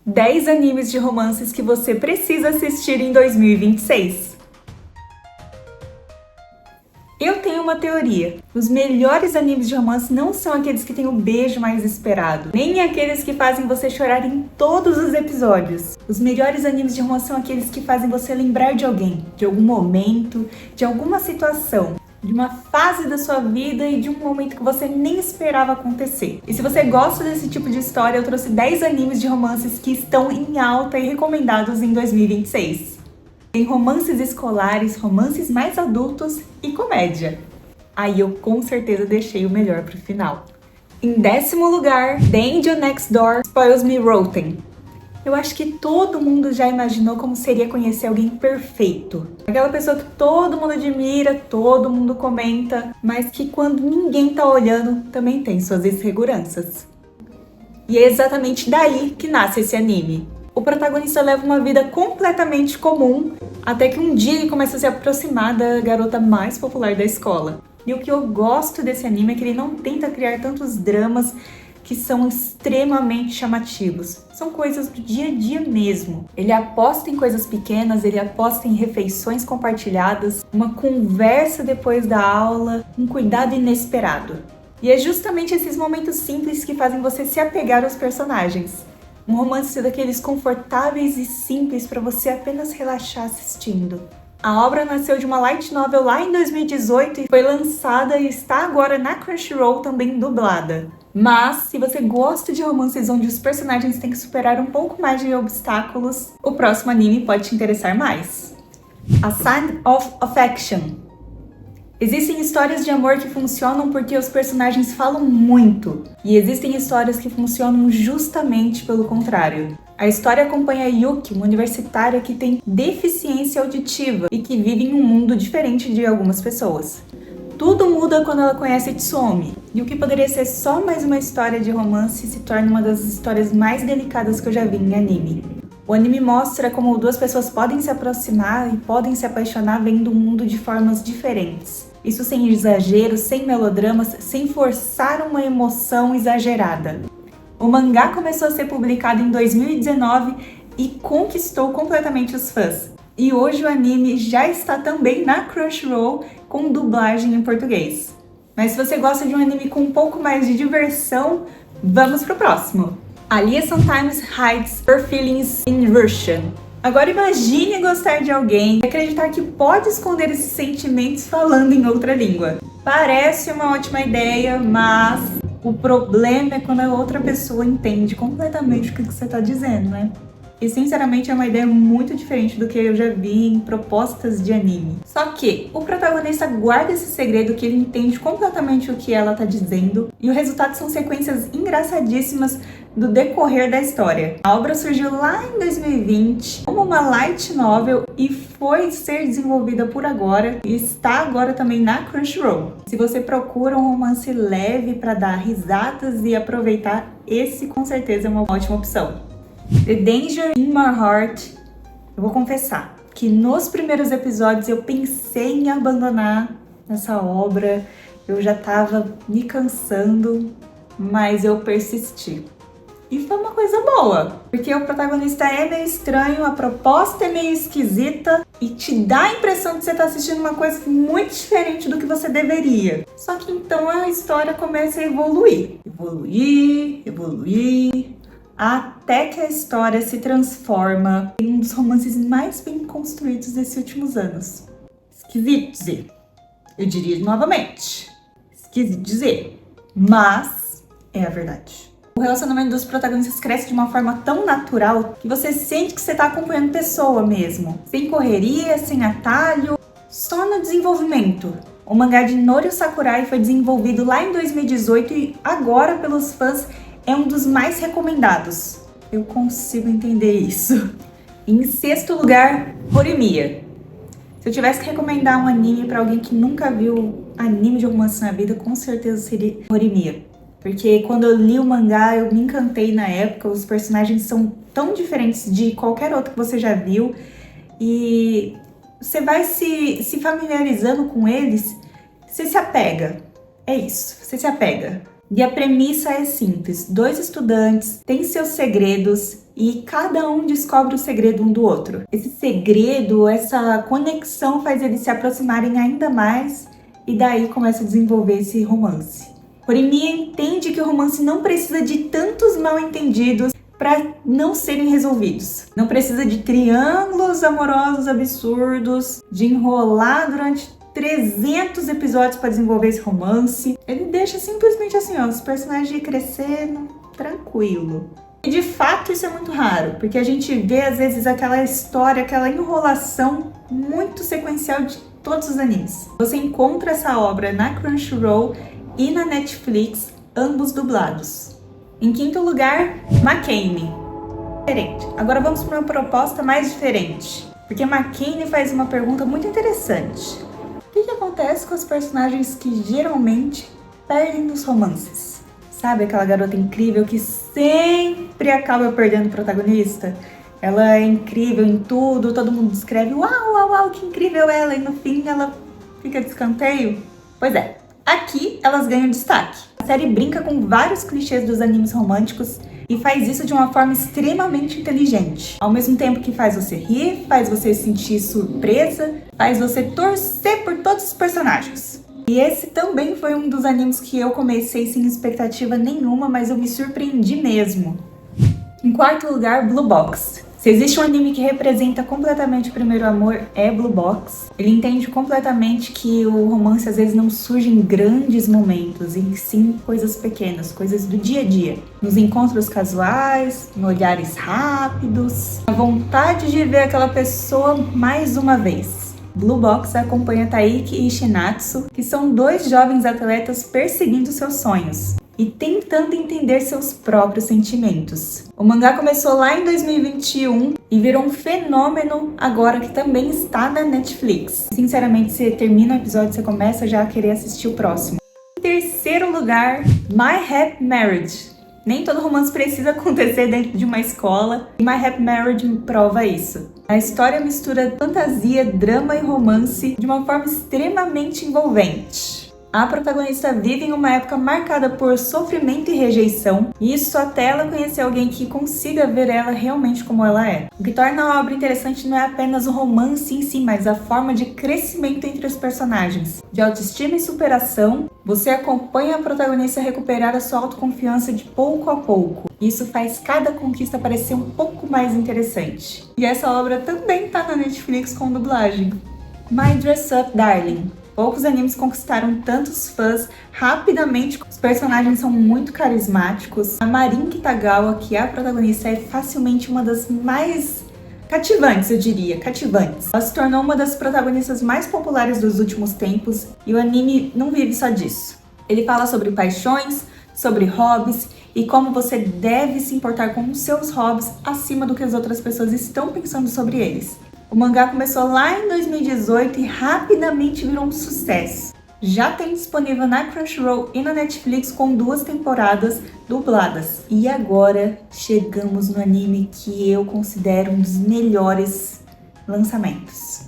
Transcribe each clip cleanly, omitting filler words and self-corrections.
10 animes de romances que você precisa assistir em 2026. Eu tenho uma teoria. Os melhores animes de romance não são aqueles que têm o beijo mais esperado, nem aqueles que fazem você chorar em todos os episódios. Os melhores animes de romance são aqueles que fazem você lembrar de alguém, de algum momento, de alguma situação, de uma fase da sua vida e de um momento que você nem esperava acontecer. E se você gosta desse tipo de história, eu trouxe 10 animes de romances que estão em alta e recomendados em 2026. Tem romances escolares, romances mais adultos e comédia. Aí eu com certeza deixei o melhor pro final. Em 10º lugar, The Angel Next Door Spoils Me Rotten. Eu acho que todo mundo já imaginou como seria conhecer alguém perfeito. Aquela pessoa que todo mundo admira, todo mundo comenta, mas que quando ninguém tá olhando, também tem suas inseguranças. E é exatamente daí que nasce esse anime. O protagonista leva uma vida completamente comum, até que um dia ele começa a se aproximar da garota mais popular da escola. E o que eu gosto desse anime é que ele não tenta criar tantos dramas que são extremamente chamativos. São coisas do dia a dia mesmo. Ele aposta em coisas pequenas, ele aposta em refeições compartilhadas, uma conversa depois da aula, um cuidado inesperado. E é justamente esses momentos simples que fazem você se apegar aos personagens. Um romance daqueles confortáveis e simples para você apenas relaxar assistindo. A obra nasceu de uma light novel lá em 2018 e foi lançada e está agora na Crunchyroll também dublada. Mas, se você gosta de romances onde os personagens têm que superar um pouco mais de obstáculos, o próximo anime pode te interessar mais. A Sign of Affection. Existem histórias de amor que funcionam porque os personagens falam muito, e existem histórias que funcionam justamente pelo contrário. A história acompanha Yuki, uma universitária que tem deficiência auditiva e que vive em um mundo diferente de algumas pessoas. Tudo muda quando ela conhece Tsuomi, e o que poderia ser só mais uma história de romance se torna uma das histórias mais delicadas que eu já vi em anime. O anime mostra como duas pessoas podem se aproximar e podem se apaixonar vendo o mundo de formas diferentes. Isso sem exageros, sem melodramas, sem forçar uma emoção exagerada. O mangá começou a ser publicado em 2019 e conquistou completamente os fãs. E hoje o anime já está também na Crunchyroll com dublagem em português. Mas se você gosta de um anime com um pouco mais de diversão, vamos pro próximo. Alia sometimes hides her feelings in Russian. Agora imagine gostar de alguém e acreditar que pode esconder esses sentimentos falando em outra língua. Parece uma ótima ideia, mas o problema é quando a outra pessoa entende completamente o que você está dizendo, né? E sinceramente é uma ideia muito diferente do que eu já vi em propostas de anime. Só que o protagonista guarda esse segredo que ele entende completamente o que ela tá dizendo e o resultado são sequências engraçadíssimas do decorrer da história. A obra surgiu lá em 2020 como uma light novel e foi ser desenvolvida por agora e está agora também na Crunchyroll. Se você procura um romance leve para dar risadas e aproveitar, esse com certeza é uma ótima opção. The Danger in My Heart. Eu vou confessar que nos primeiros episódios eu pensei em abandonar essa obra, eu já tava me cansando, mas eu persisti. E foi uma coisa boa, porque o protagonista é meio estranho, a proposta é meio esquisita e te dá a impressão de você estar assistindo uma coisa muito diferente do que você deveria. Só que então a história começa a evoluir, até que a história se transforma em um dos romances mais bem construídos desses últimos anos. Esquisito dizer, eu diria novamente, esquisito dizer, mas é a verdade. O relacionamento dos protagonistas cresce de uma forma tão natural que você sente que você está acompanhando pessoa mesmo, sem correria, sem atalho, só no desenvolvimento. O mangá de Norio Sakurai foi desenvolvido lá em 2018 e agora pelos fãs é um dos mais recomendados. Eu consigo entender isso. Em 6º lugar, Horimiya. Se eu tivesse que recomendar um anime para alguém que nunca viu anime de romance na vida, com certeza seria Horimiya. Porque quando eu li o mangá, eu me encantei na época. Os personagens são tão diferentes de qualquer outro que você já viu. E você vai se familiarizando com eles, você se apega. É isso, você se apega. E a premissa é simples: dois estudantes têm seus segredos e cada um descobre o segredo um do outro. Esse segredo, essa conexão faz eles se aproximarem ainda mais e daí começa a desenvolver esse romance. Porém, Mia entende que o romance não precisa de tantos mal-entendidos para não serem resolvidos. Não precisa de triângulos amorosos absurdos, de enrolar durante 300 episódios para desenvolver esse romance. Ele deixa simplesmente assim, ó, os personagens ir crescendo, tranquilo. E de fato isso é muito raro, porque a gente vê às vezes aquela história, aquela enrolação muito sequencial de todos os animes. Você encontra essa obra na Crunchyroll e na Netflix, ambos dublados. Em quinto lugar, McCain. Diferente. Agora vamos para uma proposta mais diferente, porque McCain faz uma pergunta muito interessante. O que acontece com os personagens que geralmente perdem nos romances? Sabe aquela garota incrível que sempre acaba perdendo o protagonista? Ela é incrível em tudo, todo mundo descreve, uau, uau, uau, que incrível ela, e no fim ela fica de escanteio? Pois é, aqui elas ganham destaque. A série brinca com vários clichês dos animes românticos e faz isso de uma forma extremamente inteligente. Ao mesmo tempo que faz você rir, faz você sentir surpresa, faz você torcer por todos os personagens. E esse também foi um dos animes que eu comecei sem expectativa nenhuma, mas eu me surpreendi mesmo. Em quarto lugar, Blue Box. Se existe um anime que representa completamente o primeiro amor, é Blue Box. Ele entende completamente que o romance às vezes não surge em grandes momentos, e sim coisas pequenas, coisas do dia a dia. Nos encontros casuais, em olhares rápidos, a vontade de ver aquela pessoa mais uma vez. Blue Box acompanha Taiki e Shinatsu, que são dois jovens atletas perseguindo seus sonhos e tentando entender seus próprios sentimentos. O mangá começou lá em 2021 e virou um fenômeno agora que também está na Netflix. Sinceramente, você termina o episódio, você começa já a querer assistir o próximo. Em terceiro lugar, My Happy Marriage. Nem todo romance precisa acontecer dentro de uma escola, e My Happy Marriage prova isso. A história mistura fantasia, drama e romance de uma forma extremamente envolvente. A protagonista vive em uma época marcada por sofrimento e rejeição, e isso até ela conhecer alguém que consiga ver ela realmente como ela é. O que torna a obra interessante não é apenas o romance em si, mas a forma de crescimento entre os personagens. De autoestima e superação, você acompanha a protagonista recuperar a sua autoconfiança de pouco a pouco. Isso faz cada conquista parecer um pouco mais interessante. E essa obra também tá na Netflix com dublagem. My Dress Up Darling. Poucos animes conquistaram tantos fãs rapidamente, os personagens são muito carismáticos. A Marin Kitagawa, que é a protagonista, é facilmente uma das mais cativantes, eu diria, cativantes. Ela se tornou uma das protagonistas mais populares dos últimos tempos e o anime não vive só disso. Ele fala sobre paixões, sobre hobbies e como você deve se importar com os seus hobbies acima do que as outras pessoas estão pensando sobre eles. O mangá começou lá em 2018 e rapidamente virou um sucesso. Já tem disponível na Crunchyroll e na Netflix com 2 temporadas dubladas. E agora chegamos no anime que eu considero um dos melhores lançamentos.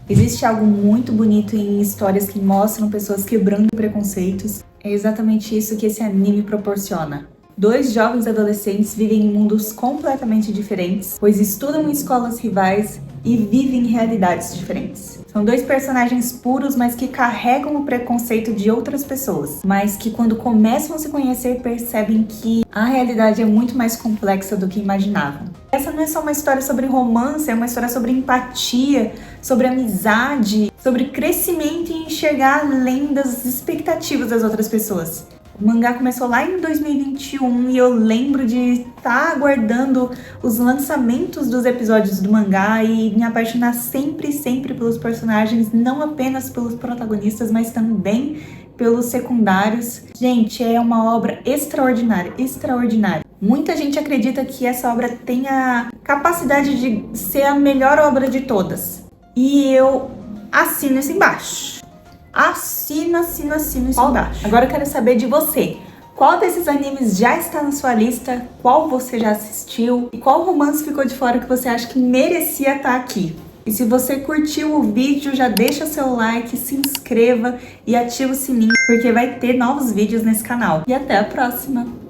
Existe algo muito bonito em histórias que mostram pessoas quebrando preconceitos. É exatamente isso que esse anime proporciona. 2 jovens adolescentes vivem em mundos completamente diferentes, pois estudam em escolas rivais e vivem realidades diferentes. São 2 personagens puros, mas que carregam o preconceito de outras pessoas, mas que quando começam a se conhecer percebem que a realidade é muito mais complexa do que imaginavam. Essa não é só uma história sobre romance, é uma história sobre empatia, sobre amizade, sobre crescimento e enxergar além das expectativas das outras pessoas. O mangá começou lá em 2021 e eu lembro de estar aguardando os lançamentos dos episódios do mangá e me apaixonar sempre pelos personagens, não apenas pelos protagonistas, mas também pelos secundários. Gente, é uma obra extraordinária, extraordinária. Muita gente acredita que essa obra tem a capacidade de ser a melhor obra de todas. E eu assino isso embaixo. Assino isso embaixo. Agora eu quero saber de você. Qual desses animes já está na sua lista? Qual você já assistiu? E qual romance ficou de fora que você acha que merecia estar aqui? E se você curtiu o vídeo, já deixa seu like, se inscreva e ativa o sininho, porque vai ter novos vídeos nesse canal. E até a próxima!